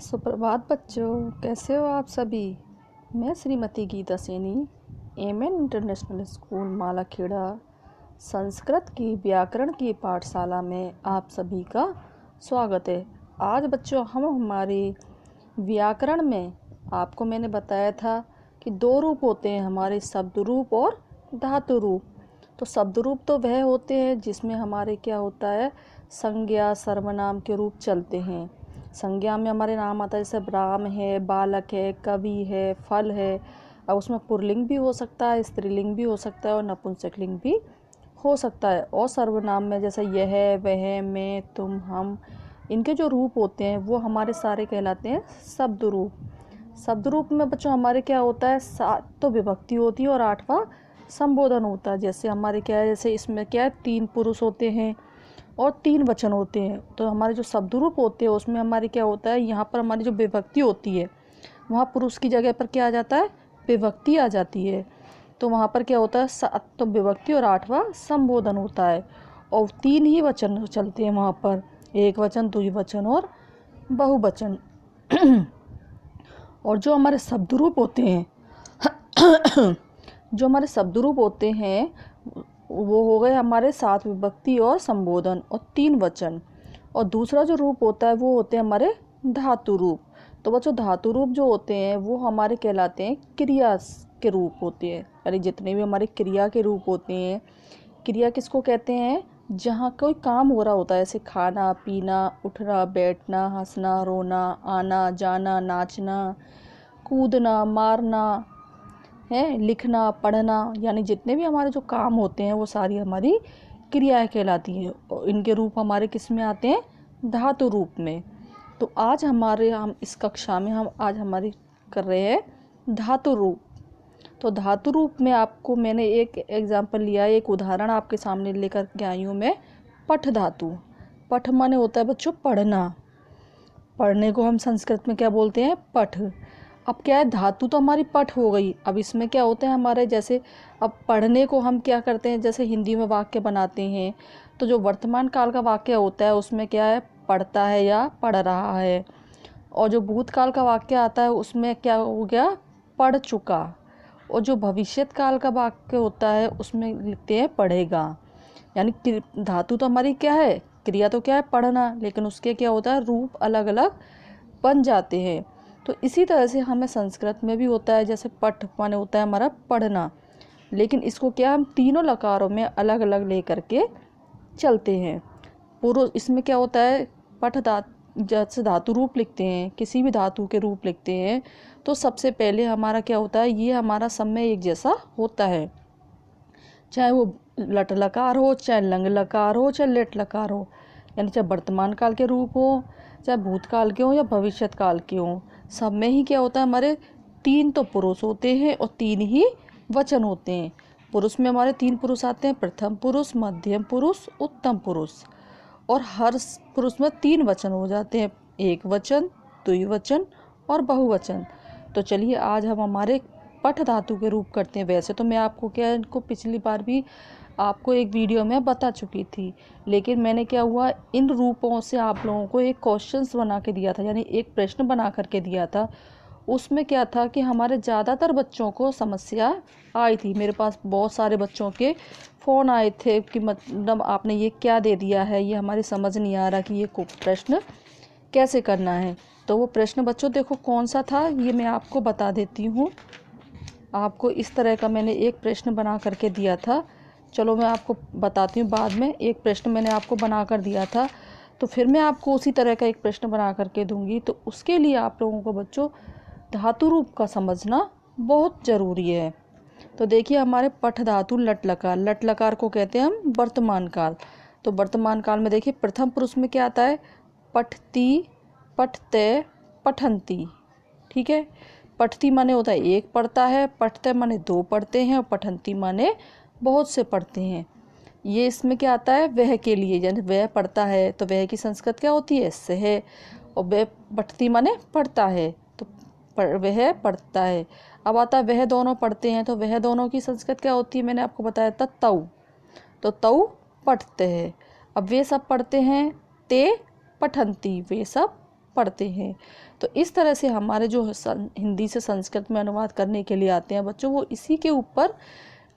सुप्रभात बच्चों, कैसे हो आप सभी। मैं Shrimati Geeta Saini, MN international school Malakheda Sanskrit की व्याकरण की पाठशाला में आप सभी का स्वागत है। आज बच्चों हम हमारे व्याकरण में आपको मैंने बताया था कि दो रूप होते हैं हमारे, शब्द रूप और धातु रूप। तो शब्द रूप तो वह होते हैं जिसमें हमारे क्या होता है, संज्ञा सर्वनाम के रूप चलते हैं। संज्ञा में हमारे नाम आता है, जैसे राम है, बालक है, कवि है, फल है। अब उसमें पुल्लिंग भी हो सकता है, स्त्रीलिंग भी हो सकता है और नपुंसकलिंग भी हो सकता है। और सर्वनाम में जैसे यह, वह, मैं, तुम, हम, इनके जो रूप होते हैं वो हमारे सारे कहलाते हैं शब्द रूप। शब्द रूप में बच्चों हमारे क्या होता है, 7 तो विभक्ति होती है और 8वां संबोधन होता है। जैसे हमारे क्या है, जैसे इसमें क्या है, 3 पुरुष होते हैं और 3 वचन होते हैं। तो हमारे जो शब्द रूप होते हैं उसमें हमारे क्या होता है, यहाँ पर हमारी जो विभक्ति होती है वहाँ पुरुष की जगह पर क्या आ जाता है, विभक्ति आ जाती है। तो वहाँ पर क्या होता है, 7 तो विभक्ति और 8वां संबोधन होता है और 3 ही वचन चलते हैं वहाँ पर, एक वचन, द्विवचन और बहुवचन। और जो हमारे शब्द रूप होते हैं जो हमारे शब्द रूप होते हैं वो हो गए हमारे 7 विभक्ति और संबोधन और 3 वचन। और दूसरा जो रूप होता है वो होते हैं हमारे धातु रूप। तो बच्चों धातु रूप जो होते हैं वो हमारे कहलाते हैं क्रिया के रूप होते हैं। यानी जितने भी हमारे क्रिया के रूप होते हैं, क्रिया किसको कहते हैं, जहाँ कोई काम हो रहा होता है, जैसे खाना पीना, उठना बैठना, हंसना रोना, आना जाना, नाचना कूदना, मारना है, लिखना पढ़ना। यानी जितने भी हमारे जो काम होते हैं वो सारी हमारी क्रियाएं कहलाती हैं और इनके रूप हमारे किस में आते हैं, धातु रूप में। तो आज हम इस कक्षा में आज हमारी कर रहे हैं धातु रूप। तो धातु रूप में आपको मैंने एक एग्जाम्पल लिया है, एक उदाहरण आपके सामने लेकर के आई हूँ मैं। पठ धातु। पठ माने होता है बच्चों पढ़ना। पढ़ने को हम संस्कृत में क्या बोलते हैं, पठ। अब क्या है, धातु तो हमारी पठ हो गई। अब इसमें क्या होते हैं हमारे, जैसे अब पढ़ने को हम क्या करते हैं, जैसे हिंदी में वाक्य बनाते हैं तो जो वर्तमान काल का वाक्य होता है उसमें क्या है, पढ़ता है या पढ़ रहा है। और जो भूतकाल का वाक्य आता है उसमें क्या हो गया, पढ़ चुका। और जो भविष्यत काल का वाक्य होता है उसमें लिखते हैं पढ़ेगा। यानी धातु तो हमारी क्या है, क्रिया तो क्या है पढ़ना, लेकिन उसके क्या होता है, रूप अलग अलग बन जाते हैं। तो इसी तरह से हमें संस्कृत में भी होता है, जैसे पठ माने होता है हमारा पढ़ना, लेकिन इसको क्या हम तीनों लकारों में अलग अलग लेकर के चलते हैं। पुरुष इसमें क्या होता है, पठ जैसे धातु रूप लिखते हैं, किसी भी धातु के रूप लिखते हैं तो सबसे पहले हमारा क्या होता है, ये हमारा सब में एक जैसा होता है, चाहे वो लट लकार हो, चाहे लंग लकार हो, चाहे लेट लकार हो। यानी चाहे वर्तमान काल के रूप हो, चाहे भूतकाल के हो या भविष्यत काल के हो, सब में ही क्या होता है, हमारे 3 तो पुरुष होते हैं और 3 ही वचन होते हैं। पुरुष में हमारे 3 पुरुष आते हैं, प्रथम पुरुष, मध्यम पुरुष, उत्तम पुरुष। और हर पुरुष में 3 वचन हो जाते हैं, एक वचन, द्विवचन और बहुवचन। तो चलिए आज हम हमारे पठ धातु के रूप करते हैं। वैसे तो मैं आपको क्या, इनको पिछली बार भी आपको एक वीडियो में बता चुकी थी, लेकिन मैंने क्या हुआ, इन रूपों से आप लोगों को एक क्वेश्चंस बना के दिया था, यानी एक प्रश्न बना करके दिया था। उसमें क्या था कि हमारे ज़्यादातर बच्चों को समस्या आई थी। मेरे पास बहुत सारे बच्चों के फ़ोन आए थे कि मतलब आपने ये क्या दे दिया है, ये हमारी समझ नहीं आ रहा कि ये प्रश्न कैसे करना है। तो वो प्रश्न बच्चों देखो कौन सा था, ये मैं आपको बता देती हूँ। आपको इस तरह का मैंने एक प्रश्न बना करके दिया था। चलो मैं आपको बताती हूँ बाद में। एक प्रश्न मैंने आपको बना कर दिया था, तो फिर मैं आपको उसी तरह का एक प्रश्न बना करके दूंगी। तो उसके लिए आप लोगों को बच्चों धातु रूप का समझना बहुत ज़रूरी है। तो देखिए हमारे पठ धातु लट लकार, लट लकार को कहते हैं हम वर्तमान काल। तो वर्तमान काल में देखिए प्रथम पुरुष में क्या आता है, पठती, पठते, पठंती। ठीक है, पठती माने होता है एक पढ़ता है, पठते माने 2 पढ़ते हैं और पठंती माने बहुत से पढ़ते हैं। ये इसमें क्या आता है, वह के लिए, यानी वह पढ़ता है तो वह की संस्कृत क्या होती है, सह। और वह पठती माने पढ़ता है तो वह पढ़ता है। अब आता है वह दोनों पढ़ते हैं, तो वह दोनों की संस्कृत क्या होती है, मैंने आपको बताया था तऊ। तो तऊ पढ़ते हैं। अब वे सब पढ़ते हैं, ते पठंती, वे सब पढ़ते हैं। तो इस तरह से हमारे जो हिंदी से संस्कृत में अनुवाद करने के लिए आते हैं बच्चों, वो इसी के ऊपर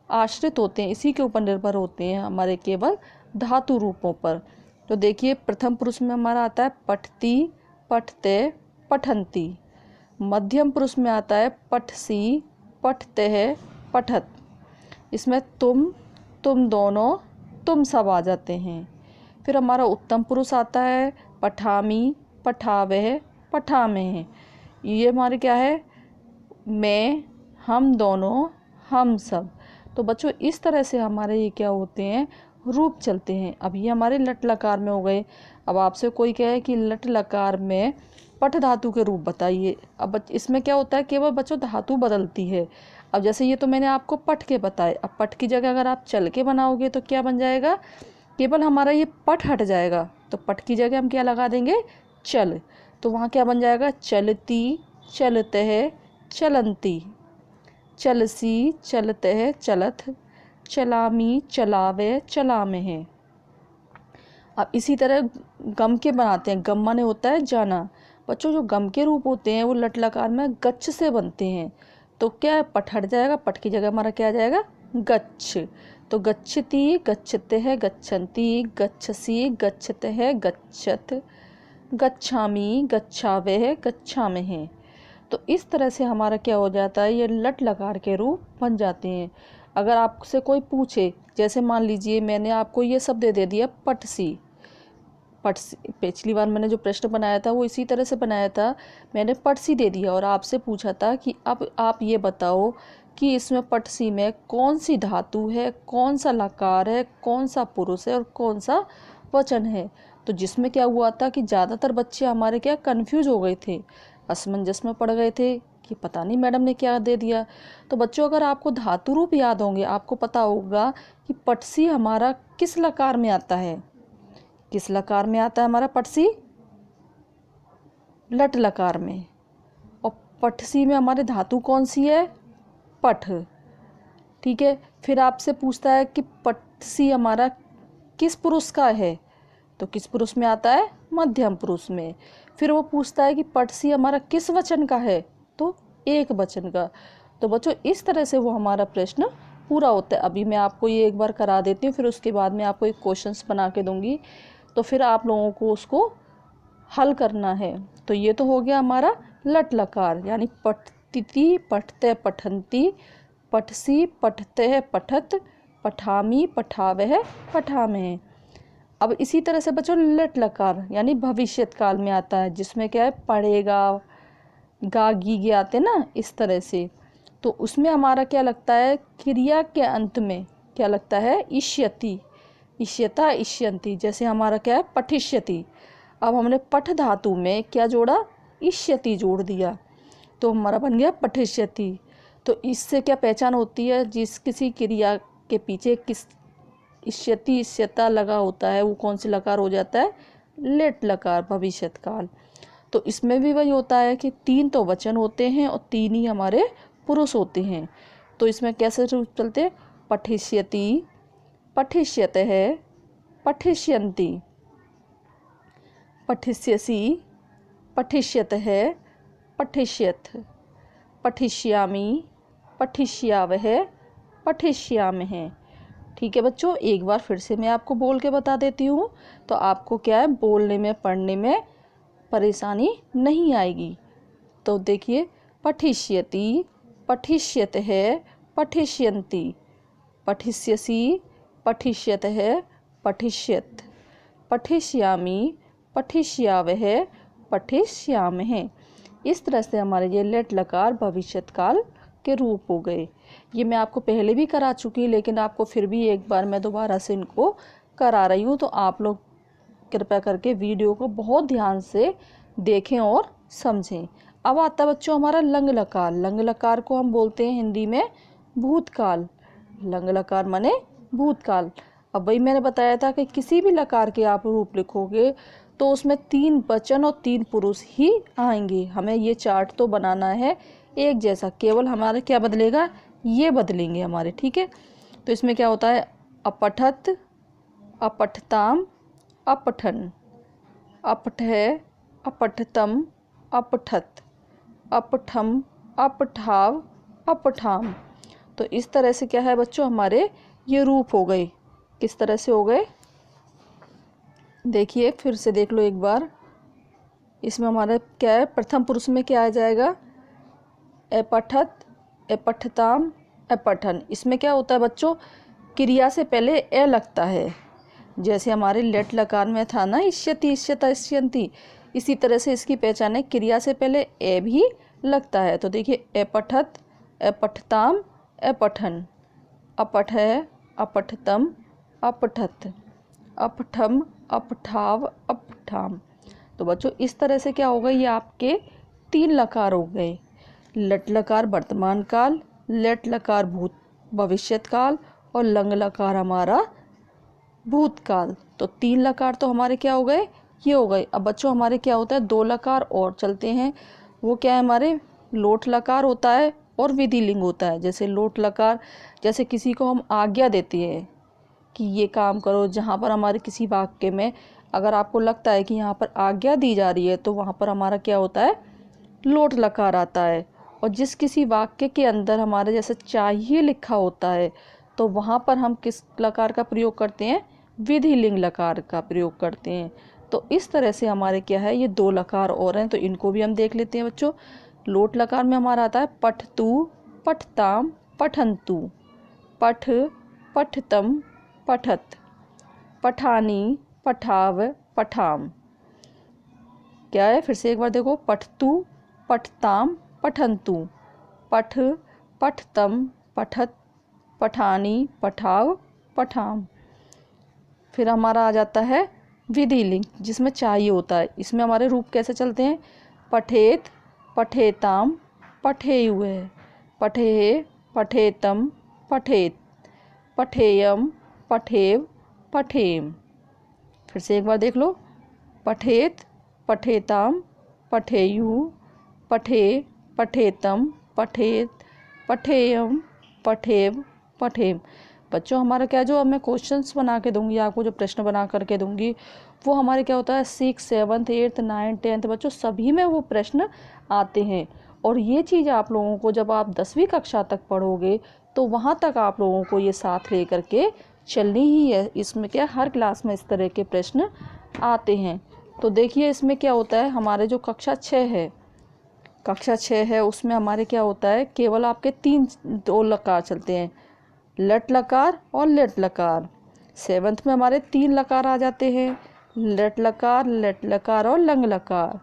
आश्रित होते हैं, इसी के ऊपर निर्भर होते हैं, हमारे केवल धातु रूपों पर। तो देखिए प्रथम पुरुष में हमारा आता है पठती, पठते, पठंती। मध्यम पुरुष में आता है पठसी, पठते, पठत। इसमें तुम दोनों, तुम सब आ जाते हैं। फिर हमारा उत्तम पुरुष आता है पठामी, पठावे, पठामे। ये हमारे क्या है, मैं, हम दोनों, हम सब। तो बच्चों इस तरह से हमारे ये क्या होते हैं, रूप चलते हैं। अब ये हमारे लट लकार में हो गए। अब आपसे कोई कहे कि लट लकार में पठ धातु के रूप बताइए। अब इसमें क्या होता है, केवल बच्चों धातु बदलती है। अब जैसे ये तो मैंने आपको पठ के बताए, अब पठ की जगह अगर आप चल के बनाओगे तो क्या बन जाएगा, केवल हमारा ये पठ हट जाएगा। तो पठ की जगह हम क्या लगा देंगे, चल। तो वहाँ क्या बन जाएगा, चलती, चलते, चलंती। चलसी, चलते, चलत। चलामी, चलावे, चलामे हैं। अब इसी तरह गम के बनाते हैं। गम माने होता है जाना। बच्चों जो गम के रूप होते हैं वो लट लकार में गच्छ से बनते हैं। तो क्या है, पठ हट जाएगा, पठ की जगह हमारा क्या आ जाएगा, गच्छ। तो गच्छति, गच्छते है, गच्छन्ति, गच्छसी, गच्छते है, गच्छत, गच्छामी, गच्छावे, गच्छामे हैं। तो इस तरह से हमारा क्या हो जाता है, ये लट लकार के रूप बन जाते हैं। अगर आपसे कोई पूछे, जैसे मान लीजिए मैंने आपको ये शब्द दे दिया पटसी। पिछली बार मैंने जो प्रश्न बनाया था वो इसी तरह से बनाया था, मैंने पटसी दे दिया और आपसे पूछा था कि अब आप ये बताओ कि इसमें पटसी में कौन सी धातु है, कौन सा लकार है, कौन सा पुरुष है और कौन सा वचन है। तो जिसमें क्या हुआ था कि ज़्यादातर बच्चे हमारे क्या कंफ्यूज हो गए थे, असमंजस में पड़ गए थे कि पता नहीं मैडम ने क्या दे दिया। तो बच्चों अगर आपको धातु रूप याद होंगे, आपको पता होगा कि पटसी हमारा किस लकार में आता है, किस लकार में आता है हमारा पटसी, लट लकार में। और पटसी में हमारे धातु कौन सी है, पठ। ठीक है, फिर आपसे पूछता है कि पटसी हमारा किस पुरुष का है, तो किस पुरुष में आता है, मध्यम पुरुष में। फिर वो पूछता है कि पटसी हमारा किस वचन का है, तो एक वचन का। तो बच्चों इस तरह से वो हमारा प्रश्न पूरा होता है। अभी मैं आपको ये एक बार करा देती हूँ, फिर उसके बाद मैं आपको एक क्वेश्चंस बना के दूंगी, तो फिर आप लोगों को उसको हल करना है। तो ये तो हो गया हमारा लट लकार, यानी पठती, पठते, पठंती, पठसी, पठते, पठत, पठामी, पठावे, पठामे। अब इसी तरह से बच्चों लट लकार यानी भविष्यत काल में आता है, जिसमें क्या है, पढ़ेगा, गा गी गे आते ना, इस तरह से। तो उसमें हमारा क्या लगता है, क्रिया के अंत में क्या लगता है, इष्यति, इष्यता, इष्यंती। जैसे हमारा क्या है, पठिष्यति। अब हमने पठ धातु में क्या जोड़ा, इष्यति जोड़ दिया, तो हमारा बन गया पठिष्यति। तो इससे क्या पहचान होती है, जिस किसी क्रिया के पीछे किस इष्यति, इष्यता लगा होता है, वो कौन सी लकार हो जाता है, लेट लकार, भविष्यत काल। तो इसमें भी वही होता है कि 3 तो वचन होते हैं और 3 ही हमारे पुरुष होते हैं। तो इसमें कैसे रूप चलते हैं, पठिष्यति, पठिष्यते है, पठिष्यन्ति, पठिष्यसि, पठिष्यत है, पठिष्यथ, पठिष्यामि, पठिष्यावह, पठिष्यामः। ठीक है बच्चों, एक बार फिर से मैं आपको बोल के बता देती हूँ, तो आपको क्या है, बोलने में पढ़ने में परेशानी नहीं आएगी। तो देखिए, पठिष्यति, पठिष्यतः, पठिष्यन्ति, पठिष्यसि, पठिष्यतः, पठिष्यथ, पठिष्यामि, पठिष्यावह, पठिष्यामः। इस तरह से हमारे ये लेट लकार भविष्यत काल के रूप हो गए। ये मैं आपको पहले भी करा चुकी, लेकिन आपको फिर भी एक बार मैं दोबारा से इनको करा रही हूँ। तो आप लोग कृपया करके वीडियो को बहुत ध्यान से देखें और समझें। अब आता है बच्चों हमारा लंग लकार। लंग लकार को हम बोलते हैं हिंदी में भूतकाल। लंग लकार माने भूतकाल। अब वही मैंने बताया था कि किसी भी लकार के आप रूप लिखोगे तो उसमें 3 वचन और 3 पुरुष ही आएंगे। हमें ये चार्ट तो बनाना है एक जैसा, केवल हमारा क्या बदलेगा, ये बदलेंगे हमारे। ठीक है, तो इसमें क्या होता है, अपठत, अपठताम, अपठन, अपठः, अपठतम, अपठत, अपठम, अपठाव, अपठाम। तो इस तरह से क्या है बच्चों, हमारे ये रूप हो गए। किस तरह से हो गए देखिए, फिर से देख लो एक बार। इसमें हमारा क्या है, प्रथम पुरुष में क्या आ जाएगा, अपठत, अपठताम, अपठन। इसमें क्या होता है बच्चों, क्रिया से पहले ए लगता है। जैसे हमारे लेट लकार में था ना, इष्यति, इष्यता, इष्यन्ति, इसी तरह से इसकी पहचान है, क्रिया से पहले ए भी लगता है। तो देखिए, अपठत, अपठताम, अपठन, अपठ है, अपठतम, अपठत, अपठम, अपठाव, अपठाम। तो बच्चों इस तरह से क्या हो गए, ये आपके 3 लकार हो गए। लट लकार वर्तमान काल, लेट लकार भूत भविष्यत काल, और लंग लकार हमारा भूतकाल। तो 3 लकार तो हमारे क्या हो गए, ये हो गए। अब बच्चों हमारे क्या होता है, 2 लकार और चलते हैं। वो क्या है, हमारे लोट लकार होता है और विधि लिंग होता है। जैसे लोट लकार, जैसे किसी को हम आज्ञा देते हैं कि ये काम करो, जहाँ पर हमारे किसी वाक्य में अगर आपको लगता है कि यहाँ पर आज्ञा दी जा रही है, तो वहाँ पर हमारा क्या होता है, लोट लकार आता है। और जिस किसी वाक्य के अंदर हमारे जैसे चाहिए लिखा होता है, तो वहाँ पर हम किस लकार का प्रयोग करते हैं, विधि लिंग लकार का प्रयोग करते हैं। तो इस तरह से हमारे क्या है, ये 2 लकार और हैं, तो इनको भी हम देख लेते हैं बच्चों। लोट लकार में हमारा आता है पठतु, पठताम, पठन्तु, पठ, पठतम, पठत, पठानी, पठाव, पठाम। क्या है, फिर से एक बार देखो, पठतु, पठताम, पठन्तु, पठ, पठतम, पठत, पठानी, पठाव, पठाम। फिर हमारा आ जाता है विधि लिंग, जिसमें चाहिए होता है। इसमें हमारे रूप कैसे चलते हैं, पठेत, पठेताम, पठेयुः, पठेः, पठेतम, पठेत, पठेयम, पठेव, पठेम। फिर से एक बार देख लो, पठेत, पठेताम, पठेयुः, पठे, पठेतम, पठेत, पठेयम, पठेव, पठेम। बच्चों हमारा क्या, जो अब मैं क्वेश्चंस बना के दूंगी आपको, जो प्रश्न बना करके दूंगी, वो हमारे क्या होता है 6, 7, 8, 9, 10 बच्चों सभी में वो प्रश्न आते हैं। और ये चीज़ आप लोगों को जब आप 10वीं कक्षा तक पढ़ोगे, तो वहाँ तक आप लोगों को ये साथ ले करके चलनी ही है। इसमें क्या, हर क्लास में इस तरह के प्रश्न आते हैं। तो देखिए इसमें क्या होता है, हमारे जो कक्षा 6 है उसमें हमारे क्या होता है, केवल आपके 2 लकार चलते हैं, लट लकार और लेट लकार। 7th में हमारे 3 लकार आ जाते हैं, लट लकार, लेट लकार और लंग लकार।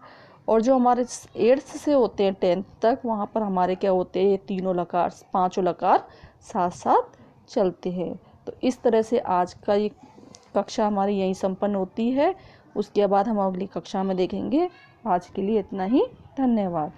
और जो हमारे 8th से होते हैं 10th तक, वहाँ पर हमारे क्या होते हैं, ये तीनों लकार, 5 लकार साथ साथ चलते हैं। तो इस तरह से आज का ये कक्षा हमारी यहीं संपन्न होती है। उसके बाद हम अगली कक्षा में देखेंगे। आज के लिए इतना ही, धन्यवाद।